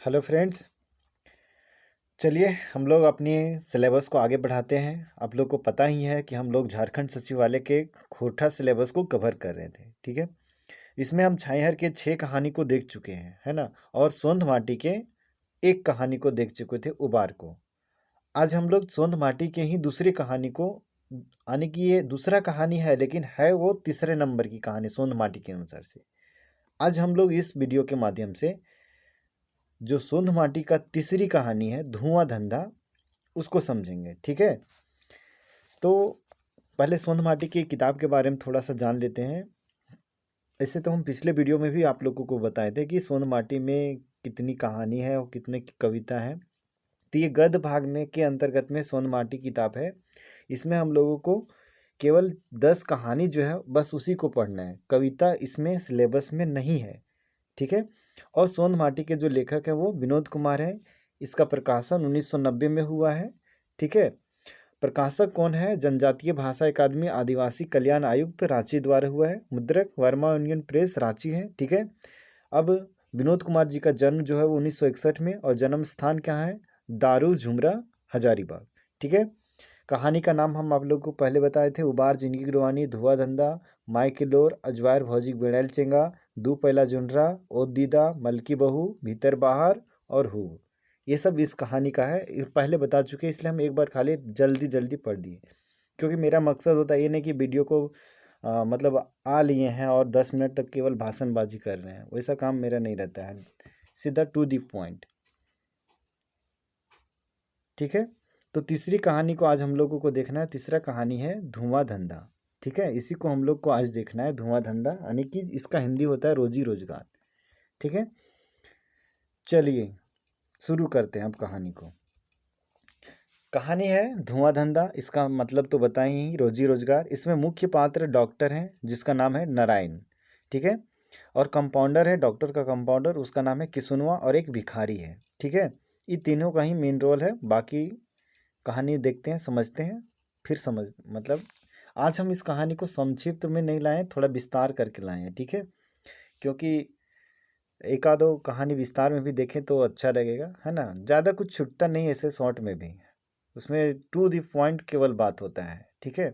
Hello friends. चलिए हम लोग अपनी सिलेबस को आगे बढ़ाते हैं। आप लोग को पता ही है कि हम लोग झारखंड सचिवालय के खोरठा सिलेबस को कवर कर रहे थे, ठीक है। इसमें हम छाइहर के 6 कहानी को देख चुके हैं, है ना। और सोंध माटी के एक कहानी को देख चुके थे, उबार को। आज हम लोग सोंध माटी के ही दूसरी कहानी को, यानी कि ये दूसरा कहानी है लेकिन है वो तीसरे नंबर की कहानी सोंध माटी के अनुसार से। आज हम लोग इस वीडियो के माध्यम से जो सोंध माटी का तीसरी कहानी है धुआं धंधा, उसको समझेंगे, ठीक है। तो पहले सोंध माटी की किताब के बारे में थोड़ा सा जान लेते हैं। ऐसे तो हम पिछले वीडियो में भी आप लोगों को बताए थे कि सोंध माटी में कितनी कहानी है और कितने की कविता है। तो ये गद्य भाग में के अंतर्गत में सोंध माटी किताब है। इसमें हम लोगों को केवल 10 कहानी जो है बस उसी को पढ़ना है, कविता इसमें सिलेबस में नहीं है, ठीक है। और सोंध माटी के जो लेखक हैं वो विनोद कुमार हैं। इसका प्रकाशन 1990 में हुआ है, ठीक है। प्रकाशक कौन है? जनजातीय भाषा अकादमी आदिवासी कल्याण आयुक्त रांची द्वारा हुआ है। मुद्रक वर्मा यूनियन प्रेस रांची है, ठीक है। अब विनोद कुमार जी का जन्म जो है वो 1961 में, और जन्म स्थान क्या है? दारू झुमरा हजारीबाग, ठीक है। कहानी का नाम हम आप लोग को पहले बताए थे, उबार जिंदगी गिरवानी, धुआं धंधा, माई किलोर, अजवायर भौजी बेड़ैल चेंगा, दू पहला जुनरा, ओ दीदा, मलकी बहू, भीतर बाहर और हु। ये सब इस कहानी का है। ये पहले बता चुके हैं, इसलिए हम एक बार खाली जल्दी जल्दी पढ़ दिए, क्योंकि मेरा मकसद होता है ये नहीं कि वीडियो को मतलब आ लिए हैं और 10 मिनट तक केवल भाषणबाजी कर रहे हैं, वैसा काम मेरा नहीं रहता है। सीधा टू दी पॉइंट, ठीक है। तो तीसरी कहानी को आज हम लोगों को देखना है। तीसरा कहानी है धुआं धंधा, ठीक है। इसी को हम लोग को आज देखना है, धुआं धंधा, यानी कि इसका हिंदी होता है रोजी रोजगार, ठीक है। चलिए शुरू करते हैं अब कहानी को। कहानी है धुआं धंधा, इसका मतलब तो बताएं ही, रोजी रोजगार। इसमें मुख्य पात्र डॉक्टर हैं जिसका नाम है नारायण, ठीक है। और कंपाउंडर है, डॉक्टर का कंपाउंडर, उसका नाम है किसुनवा, और एक भिखारी है, ठीक है। ये तीनों का ही मेन रोल है। बाकी कहानी देखते हैं, समझते हैं, फिर समझ मतलब आज हम इस कहानी को संक्षिप्त में नहीं लाए, थोड़ा विस्तार करके लाए हैं, ठीक है। क्योंकि एक आधो कहानी विस्तार में भी देखें तो अच्छा लगेगा, है ना। ज़्यादा कुछ छुटता नहीं ऐसे शॉर्ट में भी, उसमें टू दी पॉइंट केवल बात होता है, ठीक है।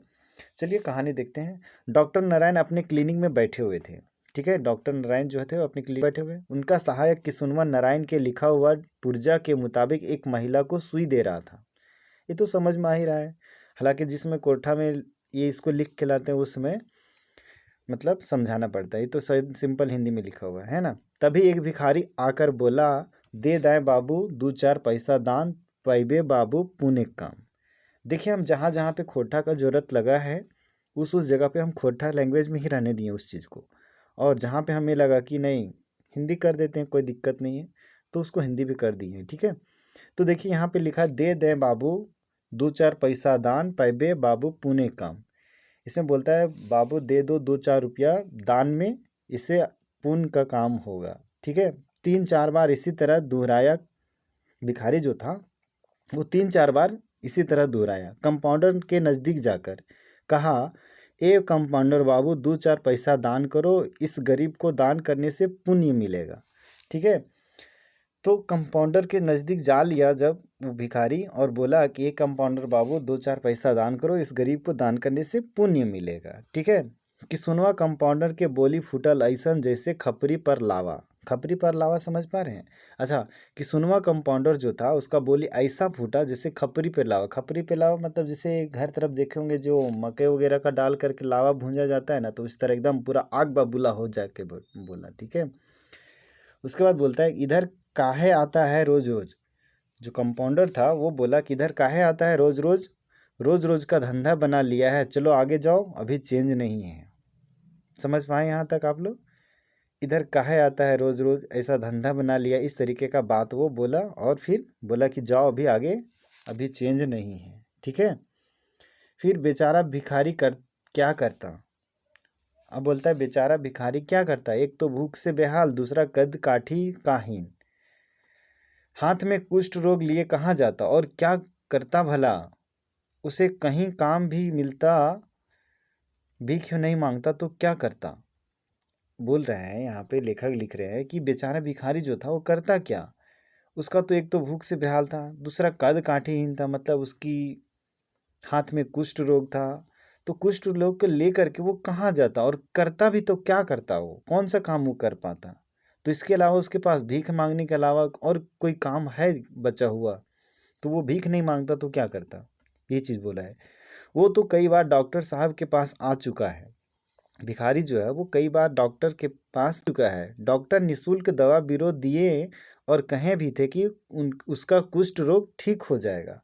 चलिए कहानी देखते हैं। डॉक्टर नारायण अपने क्लिनिक में बैठे हुए थे, ठीक है। डॉक्टर नारायण जो थे वो अपनी क्लिनिक बैठे हुए, उनका सहायक किसुनवा नारायण के लिखा हुआ पुर्जा के मुताबिक एक महिला को सुई दे रहा था। ये तो समझ में आ ही रहा है। हालांकि जिसमें कोठा में ये इसको लिख के लाते हैं उसमें मतलब समझाना पड़ता है, ये तो सिंपल हिंदी में लिखा हुआ है ना। तभी एक भिखारी आकर बोला, दे दाए बाबू 2-4 पैसा दान, पैबे बाबू पुण्य काम। देखिए हम जहाँ जहाँ पे खोरठा का जरूरत लगा है उस जगह पे हम खोरठा लैंग्वेज में ही रहने दिए उस चीज़ को। और जहाँ पे हमें लगा कि नहीं हिंदी कर देते हैं, कोई दिक्कत नहीं है, तो उसको हिंदी भी कर दी है, ठीक है। तो देखिए यहाँ पे लिखा है, दे दे बाबू 2-4 पैसा दान, पैबे बाबू पुण्य काम। इसमें बोलता है बाबू दे दो 2-4 रुपया दान में, इससे पुण्य का काम होगा, ठीक है। 3-4 बार इसी तरह दोहराया। भिखारी जो था वो 3-4 बार इसी तरह दोहराया। कंपाउंडर के नज़दीक जाकर कहा, ए कंपाउंडर बाबू 2-4 पैसा दान करो, इस गरीब को दान करने से पुण्य मिलेगा, ठीक है। तो कंपाउंडर के नज़दीक जा लिया जब वो भिखारी, और बोला कि ये कंपाउंडर बाबू 2-4 पैसा दान करो, इस गरीब को दान करने से पुण्य मिलेगा, ठीक है। कि सुनवा कंपाउंडर के बोली फूटल ऐसन जैसे खपरी पर लावा। खपरी पर लावा समझ पा रहे हैं? अच्छा, कि सुनवा कंपाउंडर जो था उसका बोली ऐसा फूटा जैसे खपरी पे लावा। खपरी पे लावा मतलब जैसे घर तरफ देखे होंगे जो मकई वगैरह का डाल करके लावा भूंजा जाता है ना, तो इस तरह एकदम पूरा आग बबूला हो जाके बोला, ठीक है। उसके बाद बोलता है, इधर काहे आता है रोज रोज। जो कंपाउंडर था वो बोला कि इधर काहे आता है रोज रोज, रोज रोज का धंधा बना लिया है, चलो आगे जाओ अभी चेंज नहीं है। समझ पाए यहाँ तक आप लोग? इधर काहे आता है रोज रोज, ऐसा धंधा बना लिया, इस तरीके का बात वो बोला, और फिर बोला कि जाओ अभी आगे, अभी चेंज नहीं है, ठीक है। फिर बेचारा भिखारी क्या करता। अब बोलता है बेचारा भिखारी क्या करता, एक तो भूख से बेहाल, दूसरा कद काठी काहीन, हाथ में कुष्ठ रोग लिए कहाँ जाता, और क्या करता भला। उसे कहीं काम भी मिलता, भीख नहीं मांगता तो क्या करता। बोल रहे हैं यहाँ पे लेखक लिख रहे हैं कि बेचारा भिखारी जो था वो करता क्या। उसका तो एक तो भूख से बेहाल था, दूसरा कद काठीहीन था, मतलब उसकी हाथ में कुष्ठ रोग था। तो कुष्ठ रोग को लेकर के वो कहाँ जाता, और करता भी तो क्या करता, वो कौन सा काम वो कर पाता। तो इसके अलावा उसके पास भीख मांगने के अलावा और कोई काम है बचा हुआ, तो वो भीख नहीं मांगता तो क्या करता, ये चीज़ बोला है। वो तो कई बार डॉक्टर साहब के पास आ चुका है, भिखारी जो है वो कई बार डॉक्टर के पास चुका है। डॉक्टर निःशुल्क दवा बीरो दिए और कहे भी थे कि उसका कुष्ठ रोग ठीक हो जाएगा।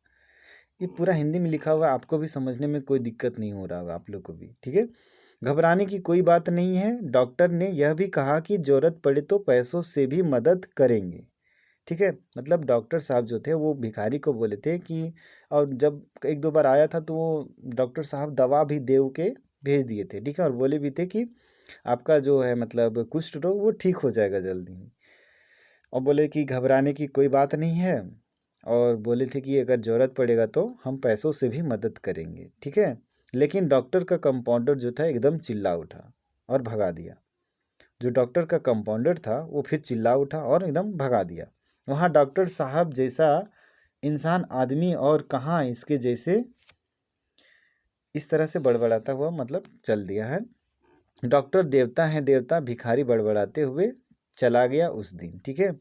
ये पूरा हिंदी में लिखा हुआ है, आपको भी समझने में कोई दिक्कत नहीं हो रहा होगा आप लोग को भी, ठीक है। घबराने की कोई बात नहीं है, डॉक्टर ने यह भी कहा कि ज़रूरत पड़े तो पैसों से भी मदद करेंगे, ठीक है। मतलब डॉक्टर साहब जो थे वो भिखारी को बोले थे कि, और जब एक दो बार आया था तो वो डॉक्टर साहब दवा भी दे के भेज दिए थे, ठीक है, और बोले भी थे कि आपका जो है मतलब कुष्ठ रोग वो ठीक हो जाएगा जल्दी ही। और बोले कि घबराने की कोई बात नहीं है, और बोले थे कि अगर ज़रूरत पड़ेगा तो हम पैसों से भी मदद करेंगे, ठीक है। लेकिन डॉक्टर का कंपाउंडर जो था एकदम चिल्ला उठा और भगा दिया। जो डॉक्टर का कंपाउंडर था वो फिर चिल्ला उठा और एकदम भगा दिया। वहाँ डॉक्टर साहब जैसा इंसान आदमी और कहाँ इसके जैसे, इस तरह से बड़बड़ाता हुआ मतलब चल दिया है। डॉक्टर देवता है देवता, भिखारी बड़बड़ाते हुए चला गया उस दिन, ठीक है।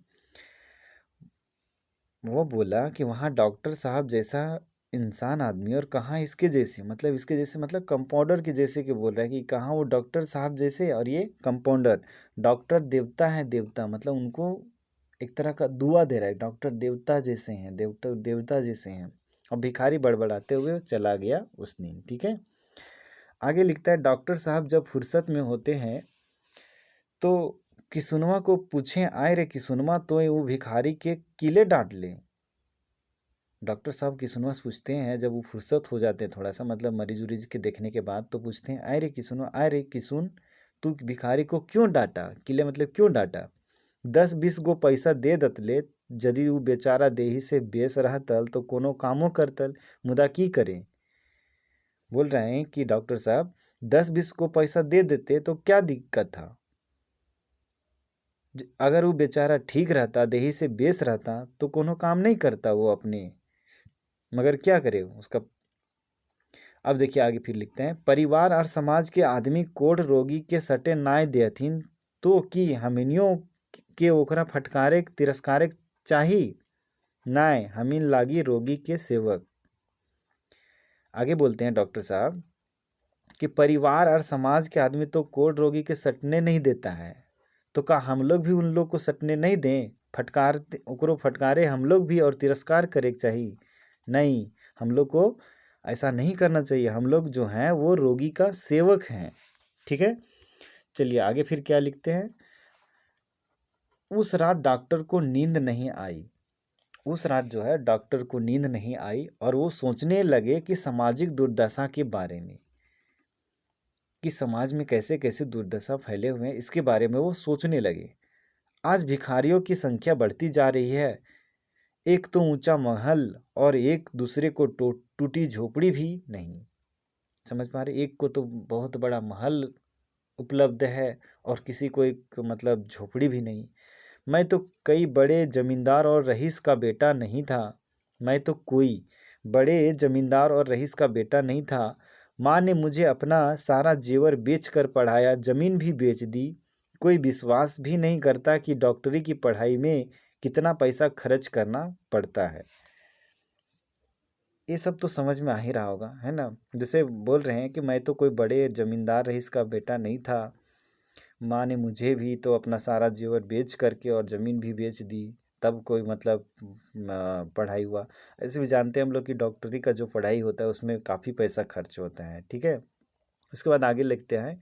वो बोला कि वहाँ डॉक्टर साहब जैसा इंसान आदमी और कहाँ इसके जैसे, मतलब इसके जैसे मतलब कंपाउंडर के जैसे के बोल रहा है कि कहाँ वो डॉक्टर साहब जैसे और ये कंपाउंडर। डॉक्टर देवता है देवता, मतलब उनको एक तरह का दुआ दे रहा है, डॉक्टर देवता जैसे हैं, देवता देवता जैसे हैं। और भिखारी बड़बड़ाते हुए चला गया उस दिन, ठीक है। आगे लिखता है, डॉक्टर साहब जब फुर्सत में होते हैं तो किसुनवा को पूछें, आए रे किसुनवा तो वो भिखारी के किले डांट ले। डॉक्टर साहब किसुनवा से पूछते हैं जब वो फुर्सत हो जाते हैं थोड़ा सा, मतलब मरीज उरीज के देखने के बाद, तो पूछते हैं, आए रे किसुनवा, आए रे किसुन, तू भिखारी को क्यों डांटा, किले मतलब क्यों डांटा। 10-20 गो पैसा दे दतले, यदि वो बेचारा देही से बेस रहतल तो कोनो कामो करतल, मुदा की करे। बोल रहे हैं कि डॉक्टर साहब 10-20 को पैसा दे देते तो क्या दिक्कत था। अगर वो बेचारा ठीक रहता, देही से बेस रहता तो कोनो काम नहीं करता वो अपने, मगर क्या करे उसका। अब देखिए आगे फिर लिखते हैं, परिवार और समाज के आदमी कोढ़ रोगी के सटे नाय देथिन तो कि हमनियों के ओकरा फटकारे तिरस्कारे चाही, नाय हमीन लागी रोगी के सेवक। आगे बोलते हैं डॉक्टर साहब कि परिवार और समाज के आदमी तो कोढ़ रोगी के सटने नहीं देता है, तो का हम लोग भी उन लोग को सटने नहीं दें, फटकार ओकरो फटकारे हम लोग भी और तिरस्कार करे चाहिए। नहीं, हम लोग को ऐसा नहीं करना चाहिए, हम लोग जो हैं वो रोगी का सेवक हैं, ठीक है। चलिए आगे फिर क्या लिखते हैं, उस रात डॉक्टर को नींद नहीं आई। उस रात जो है डॉक्टर को नींद नहीं आई और वो सोचने लगे कि सामाजिक दुर्दशा के बारे में, कि समाज में कैसे कैसे दुर्दशा फैले हुए हैं इसके बारे में वो सोचने लगे। आज भिखारियों की संख्या बढ़ती जा रही है, एक तो ऊंचा महल और एक दूसरे को टूटी झोपड़ी भी नहीं। समझ पा रहे, एक को तो बहुत बड़ा महल उपलब्ध है और किसी को एक मतलब झोपड़ी भी नहीं। मैं तो कई बड़े जमींदार और रईस का बेटा नहीं था, मैं तो कोई बड़े जमींदार और रईस का बेटा नहीं था। माँ ने मुझे अपना सारा जेवर बेच कर पढ़ाया, ज़मीन भी बेच दी। कोई विश्वास भी नहीं करता कि डॉक्टरी की पढ़ाई में कितना पैसा खर्च करना पड़ता है। ये सब तो समझ में आ ही रहा होगा, है ना। जैसे बोल रहे हैं कि मैं तो कोई बड़े जमींदार रईस का बेटा नहीं था, माँ ने मुझे भी तो अपना सारा जेवर बेच करके और ज़मीन भी बेच दी, तब कोई मतलब पढ़ाई हुआ। ऐसे भी जानते हैं हम लोग कि डॉक्टरी का जो पढ़ाई होता है उसमें काफ़ी पैसा खर्च होता है, ठीक है। उसके बाद आगे लिखते हैं,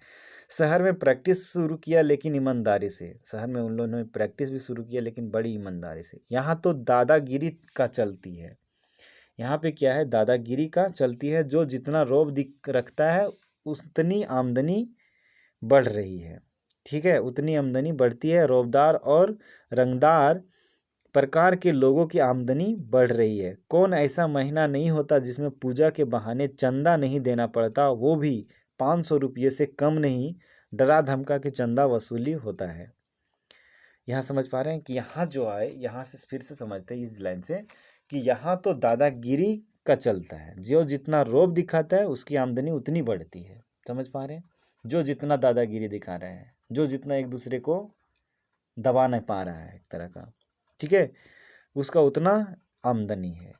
शहर में प्रैक्टिस शुरू किया लेकिन ईमानदारी से। शहर में उन लोगों ने प्रैक्टिस भी शुरू किया लेकिन बड़ी ईमानदारी से। यहाँ तो दादागिरी का चलती है, यहाँ पे क्या है, दादागिरी का चलती है। जो जितना रौब दिख रखता है उतनी आमदनी बढ़ रही है, ठीक है, उतनी आमदनी बढ़ती है। रौबदार और रंगदार प्रकार के लोगों की आमदनी बढ़ रही है। कौन ऐसा महीना नहीं होता जिसमें पूजा के बहाने चंदा नहीं देना पड़ता, वो भी 500 रुपये से कम नहीं। डरा धमका के चंदा वसूली होता है। यहाँ समझ पा रहे हैं कि यहाँ जो आए, यहाँ से फिर से समझते हैं इस लाइन से कि यहाँ तो दादागिरी का चलता है, जो जितना रोब दिखाता है उसकी आमदनी उतनी बढ़ती है। समझ पा रहे हैं, जो जितना दादागिरी दिखा रहे हैं, जो जितना एक दूसरे को दबा नहीं पा रहा है एक तरह का, ठीक है, उसका उतना आमदनी है।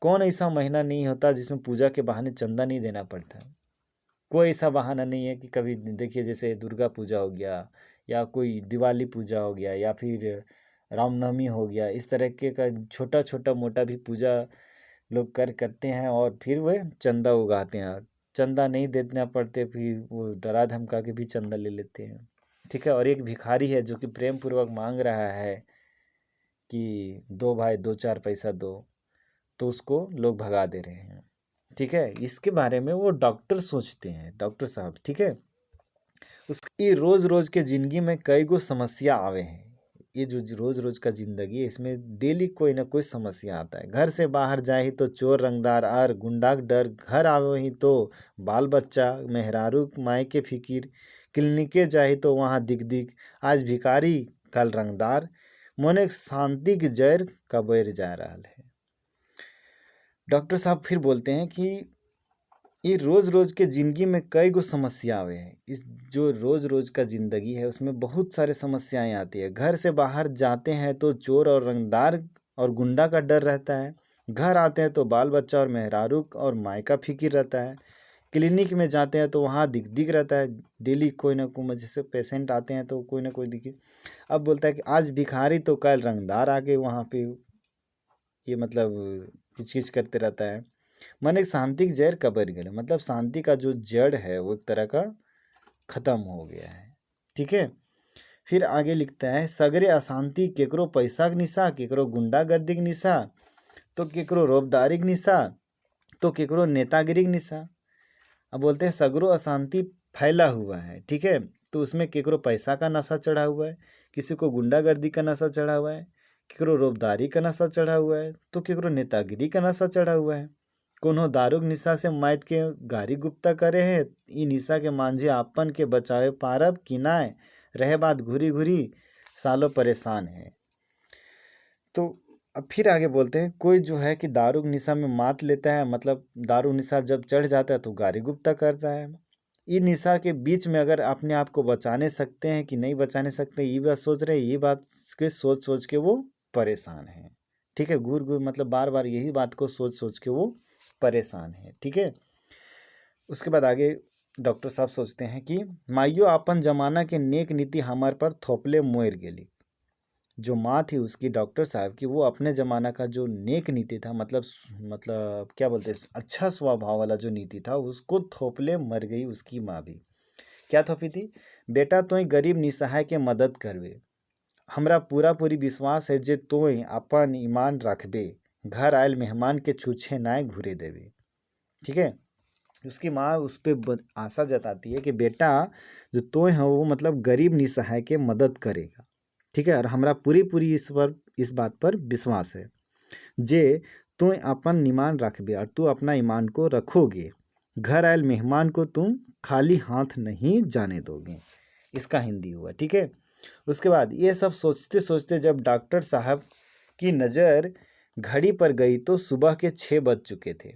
कौन ऐसा महीना नहीं होता जिसमें पूजा के बहाने चंदा नहीं देना पड़ता। कोई ऐसा बहाना नहीं है कि कभी देखिए जैसे दुर्गा पूजा हो गया या कोई दिवाली पूजा हो गया या फिर रामनवमी हो गया, इस तरह के का छोटा छोटा मोटा भी पूजा लोग करते हैं और फिर वह चंदा उगाते हैं। चंदा नहीं देना पड़ते, फिर वो डरा धमका के भी चंदा ले लेते हैं, ठीक है। और एक भिखारी है जो कि प्रेम पूर्वक मांग रहा है कि दो भाई 2-4 पैसा दो, तो उसको लोग भगा दे रहे हैं, ठीक है। इसके बारे में वो डॉक्टर सोचते हैं, डॉक्टर साहब, ठीक है। उसकी रोज रोज के जिंदगी में कई गो समस्या आवे हैं। ये जो रोज रोज का जिंदगी है इसमें डेली कोई ना कोई समस्या आता है। घर से बाहर जाए ही तो चोर रंगदार आर गुंडा के डर, घर आवे ही तो बाल बच्चा मेहरारू माई के फिकिर, क्लिनिके जाए तो वहाँ दिख दिख, आज भिखारी कल रंगदार, मोने शांति की जैर कबैर जा रहा है। डॉक्टर साहब फिर बोलते हैं कि ये रोज़ रोज़ के ज़िंदगी में कई गो समस्या आवे हैं। इस जो रोज़ रोज़ का ज़िंदगी है उसमें बहुत सारे समस्याएं आती है। घर से बाहर जाते हैं तो चोर और रंगदार और गुंडा का डर रहता है, घर आते हैं तो बाल बच्चा और मेहरारू और माई का फिक्र रहता है, क्लिनिक में जाते हैं तो वहाँ दिख रहता है, डेली कोई ना कोई जैसे पेशेंट आते हैं तो कोई ना कोई दिखे। अब बोलता है कि आज भिखारी तो कल रंगदार आके वहाँ पे ये मतलब किच करते रहता है। मन एक शांति की जड़ कबर गए, मतलब शांति का जो जड़ है वो एक तरह का खत्म हो गया है, ठीक है। फिर आगे लिखता है सगरे अशांति, केकरो पैसा के निशा, केकरो गुंडागर्दी के निशा, तो केकरो रोबदारी के निशा, तो केकरो नेतागिरी के निशा। अब बोलते हैं सगरो अशांति फैला हुआ है, ठीक है, तो उसमें केकरो पैसा का नशा चढ़ा हुआ है, किसी को गुंडागर्दी का नशा चढ़ा हुआ है, केकरो रोबदारी का नशा चढ़ा हुआ है, तो केकरो नेतागिरी का नशा चढ़ा हुआ है। कोनो दारूक निशा से माइत के गारी गुप्ता करे हैं, ई निशा के मांझे आपन के बचावे पारब किनाए, रहे बात घुरी घुरी सालों परेशान है। तो अब फिर आगे बोलते हैं कोई जो है कि दारू निशा में मात लेता है, मतलब दारू निशा जब चढ़ जाता है तो गारी गुप्ता करता है। इन निशा के बीच में अगर अपने आप को बचाने सकते हैं कि नहीं बचाने सकते, ये बात सोच रहे हैं, ये बात के सोच सोच के वो परेशान है, ठीक है। घूर घूर मतलब बार बार यही बात को सोच सोच के वो परेशान है, ठीक है। उसके बाद आगे डॉक्टर साहब सोचते हैं कि माइयो अपन जमाना के नेक नीति हमार पर थोपले मोर गेली। जो माँ थी उसकी, डॉक्टर साहब की, वो अपने ज़माना का जो नेक नीति था, मतलब क्या बोलते हैं, अच्छा स्वभाव वाला जो नीति था उसको थोपले मर गई उसकी माँ भी। क्या थोपी थी, बेटा तोय गरीब निसहाय के मदद करवे, हमरा पूरा पूरी विश्वास है जे तोय अपन ईमान रखबे, घर आयल मेहमान के छूछे नाय घूरे देवे, ठीक है। उसकी माँ उस पर आशा जताती है कि बेटा जो तोय है वो मतलब गरीब निसहाय के मदद करेगा, ठीक है। और हमरा पूरी पूरी इस बात पर विश्वास है जे तू अपन ईमान रखबे और तू अपना ईमान को रखोगे, घर आयल मेहमान को तुम खाली हाथ नहीं जाने दोगे। इसका हिंदी हुआ, ठीक है। उसके बाद ये सब सोचते सोचते जब डॉक्टर साहब की नज़र घड़ी पर गई तो सुबह के 6 बज चुके थे।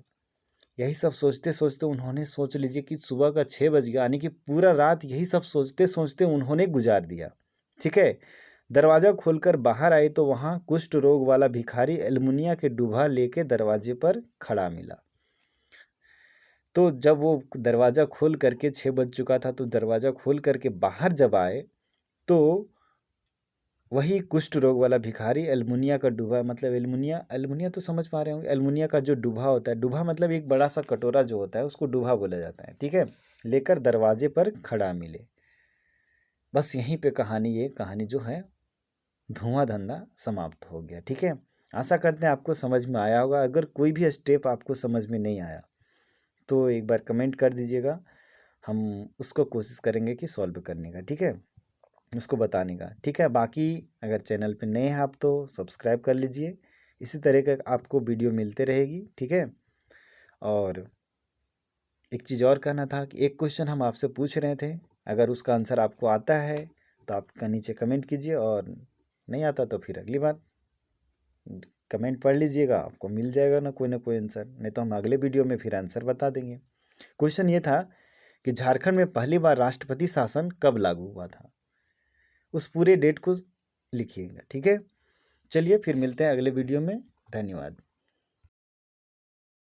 यही सब सोचते सोचते उन्होंने, सोच लीजिए कि सुबह का 6 बज गया, यानी कि पूरा रात यही सब सोचते सोचते उन्होंने गुजार दिया, ठीक है। दरवाज़ा खोलकर बाहर आए तो वहाँ कुष्ठ रोग वाला भिखारी एल्युमिनिया के डूबा लेके दरवाजे पर खड़ा मिला। तो जब वो दरवाज़ा खोल करके 6 बज चुका था तो दरवाज़ा खोल करके बाहर जब आए तो वही कुष्ठ रोग वाला भिखारी एल्युमिनिया का डूबा, मतलब एल्युमिनिया तो समझ पा रहे होंगे, एल्युमिनिया का जो डूबा होता है, डूबा मतलब एक बड़ा सा कटोरा जो होता है उसको डूबा बोला जाता है, ठीक है, लेकर दरवाजे पर खड़ा मिले। बस यहीं पे ये कहानी जो है धुआं धंधा समाप्त हो गया, ठीक है। आशा करते हैं आपको समझ में आया होगा। अगर कोई भी स्टेप आपको समझ में नहीं आया तो एक बार कमेंट कर दीजिएगा, हम उसको कोशिश करेंगे कि सॉल्व करने का, ठीक है, उसको बताने का, ठीक है। बाकी अगर चैनल पे नए हैं आप तो सब्सक्राइब कर लीजिए, इसी तरह का आपको वीडियो मिलते रहेगी, ठीक है। और एक चीज़ और कहना था कि एक क्वेश्चन हम आपसे पूछ रहे थे, अगर उसका आंसर आपको आता है तो आप नीचे कमेंट कीजिए और नहीं आता तो फिर अगली बार कमेंट पढ़ लीजिएगा, आपको मिल जाएगा ना कोई आंसर, नहीं तो हम अगले वीडियो में फिर आंसर बता देंगे। क्वेश्चन ये था कि झारखंड में पहली बार राष्ट्रपति शासन कब लागू हुआ था, उस पूरे डेट को लिखिएगा। ठीक है, चलिए फिर मिलते हैं अगले वीडियो में। धन्यवाद।